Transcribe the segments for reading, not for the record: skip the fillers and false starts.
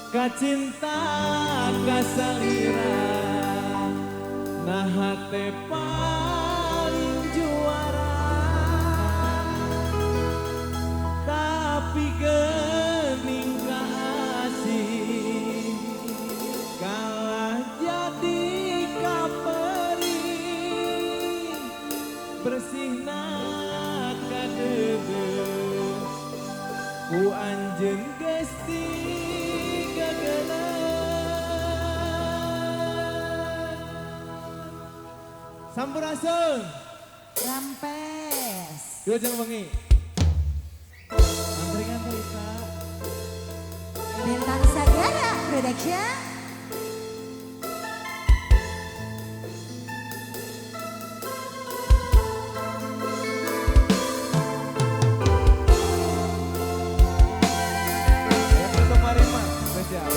Kacinta kasalira nah hate paling juara tapi gening kasih kalah jadi kaperi bersihna kadede ku anjeun gesti Sampurasun Rampes dua jam bengi antri-antri Kak Bintang Sagara Production. yang untuk Marima spesial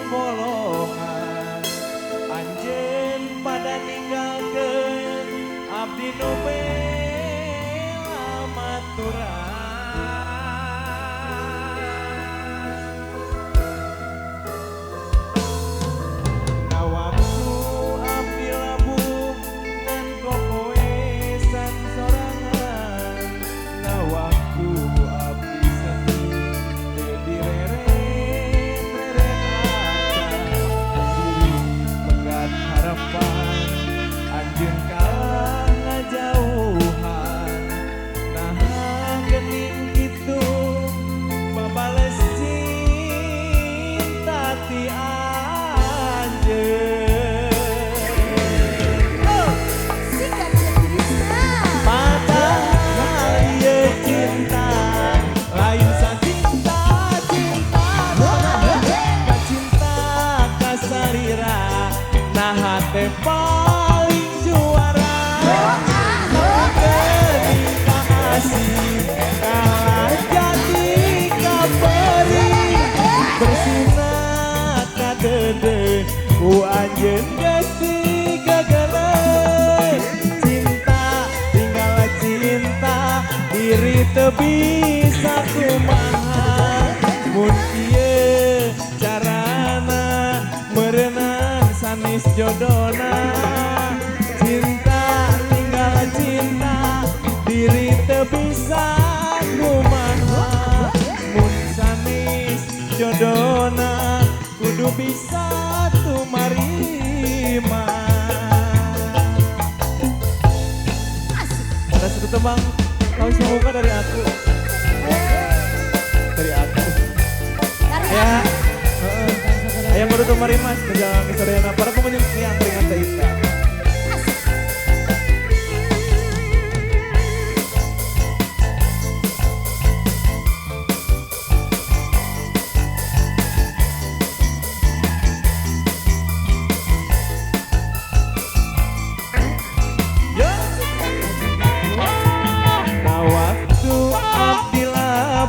bolongan anjeun pada ninggalkeun abdi nu bela maturan na waktu abdi labuh ngan kokoesan sorangan na waktu abdi sedih teu direre anjeun kalah ngajauhan nah geuning kitu babales cinta ti anjeun Sikat Setrisna padahal ieu cinta lain sacinta cinta kacinta kasalira nah hate paling juara geuning kasih kalah jadi kaperi bersina kadede ku anjeun gesti gagele cinta tinggal cinta diri teu bisa kumaha mun kieu carana meureunana sanis jodona cinta tinggal cinta diri teu bisa kumaha mun sanis jodona kudu bisa tumarima ada satu tembang kau semoga dari aku ya ayam baru tumarima menjalankan kesadaran para pengunjung yang teringat kita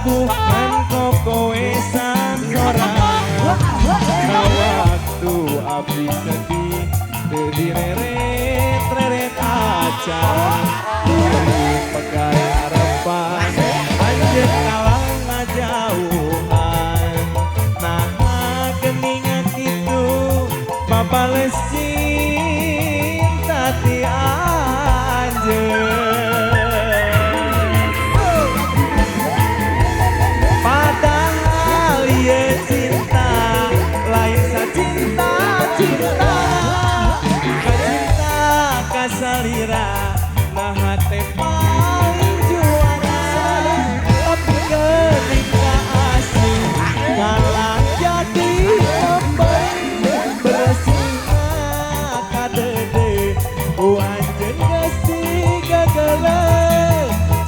bukan kokoesan sorangan na waktu abdi sedih teu direret-reret acan pegai arepan anjeun kalah ngajauhan nah geuning kitu babales cinta ti anjeun cinta lain sacinta cinta kacinta kasalira nah hate paling juara tapi geuning kasih kalah jadi pemberi bersihna kadede anjeun gesti gagele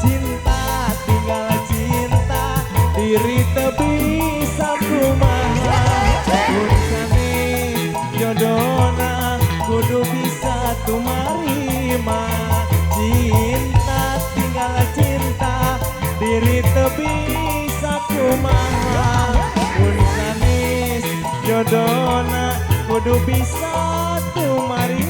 cinta tinggal cinta diri teu bisa kumaha tumarima cinta tinggal cinta diri teu bisa kumaha mun sanes jodona kudu bisa tumarima